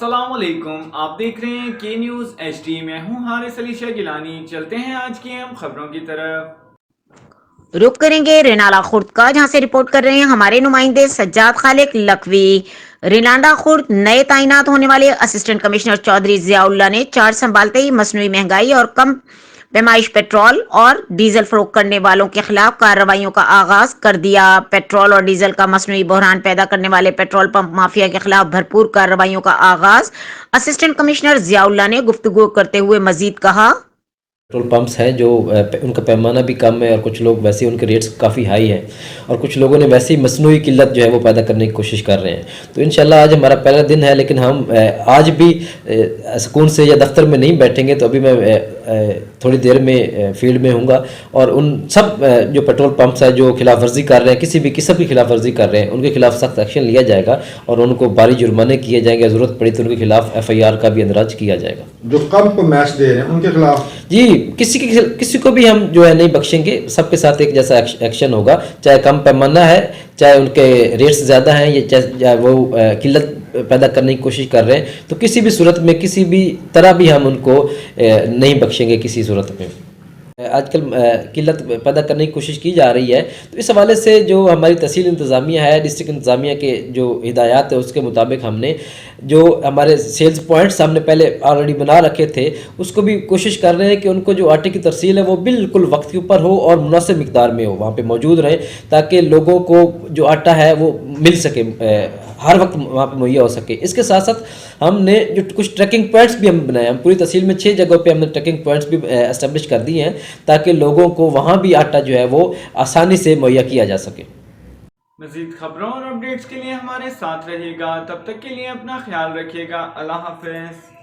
السلام علیکم، آپ دیکھ رہے ہیں کے نیوز ایچ ڈی۔ میں ہوں حارث علی شاہ گیلانی۔ چلتے ہیں آج کی اہم خبروں کی طرف۔ رخ کریں گے رینالہ خورد کا، جہاں سے رپورٹ کر رہے ہیں ہمارے نمائندے سجاد خالق لکھوی۔ رینالہ خورد نئے تعینات ہونے والے اسسٹنٹ کمشنر چودھری ضیاء اللہ نے چارج سنبھالتے ہی مصنوعی مہنگائی اور کم پیمائش پیٹرول اور ڈیزل فروخت کرنے والوں کے خلاف کارروائیوں کا آغاز کر دیا۔ پیٹرول اور ڈیزل کا مصنوعی بحران پیدا کرنے والے پیٹرول پمپ مافیا کے خلاف بھرپور کارروائیوں کا آغاز۔ اسسٹنٹ کمشنر ضیاء اللہ نے گفتگو کرتے ہوئے مزید کہا، پیٹرول پمپس ہیں جو ان کا پیمانہ بھی کم ہے اور کچھ لوگ ویسے ان کے ریٹس کافی ہائی ہیں اور کچھ لوگوں نے ویسے ہی مصنوعی قلت جو ہے وہ پیدا کرنے کی کوشش کر رہے ہیں۔ تو انشاءاللہ آج ہمارا پہلا دن ہے، لیکن ہم آج بھی سکون سے یا دفتر میں نہیں بیٹھیں گے۔ تو ابھی میں تھوڑی دیر میں فیلڈ میں ہوں گا اور ان سب جو پیٹرول پمپس ہیں جو خلاف ورزی کر رہے ہیں، کسی بھی قسم کی خلاف ورزی کر رہے ہیں، ان کے خلاف سخت ایکشن لیا جائے گا اور ان کو بھاری جرمانے کیے جائیں گے۔ ضرورت پڑی تو ان کے خلاف FIR کا بھی اندراج کیا جائے گا۔ جو کم کو میچ دے رہے ہیں ان کے خلاف جی کسی کو بھی ہم جو ہے نہیں بخشیں گے، سب کے ساتھ ایک جیسا ایکشن ہوگا، چاہے کم پیمانہ ہے، چاہے ان کے ریٹس زیادہ ہیں یا چاہے وہ قلت پیدا کرنے کی کوشش کر رہے ہیں، تو کسی بھی صورت میں کسی بھی طرح بھی ہم ان کو نہیں بخشیں گے کسی صورت میں۔ آج کل قلت پیدا کرنے کی کوشش کی جا رہی ہے، تو اس حوالے سے جو ہماری تحصیل انتظامیہ ہے، ڈسٹرکٹ انتظامیہ کے جو ہدایات ہے اس کے مطابق ہم نے جو ہمارے سیلز پوائنٹس ہم نے پہلے آلریڈی بنا رکھے تھے، اس کو بھی کوشش کر رہے ہیں کہ ان کو جو آٹے کی ترسیل ہے وہ بالکل وقت کے اوپر ہو اور مناسب مقدار میں ہو، وہاں پہ موجود رہیں تاکہ لوگوں کو جو آٹا ہے وہ مل سکے، ہر وقت وہاں پہ مہیا ہو سکے۔ اس کے ساتھ ساتھ ہم نے جو کچھ ٹریکنگ پوائنٹس بھی ہم بنائے ہیں، پوری تحصیل میں 6 جگہوں پہ ہم نے ٹریکنگ پوائنٹس بھی اسٹیبلش کر دیے ہیں تاکہ لوگوں کو وہاں بھی آٹا جو ہے وہ آسانی سے مہیا کیا جا سکے۔ مزید خبروں اور اپڈیٹس کے لیے ہمارے ساتھ رہیے گا، تب تک کے لیے اپنا خیال رکھیے گا۔ اللہ حافظ۔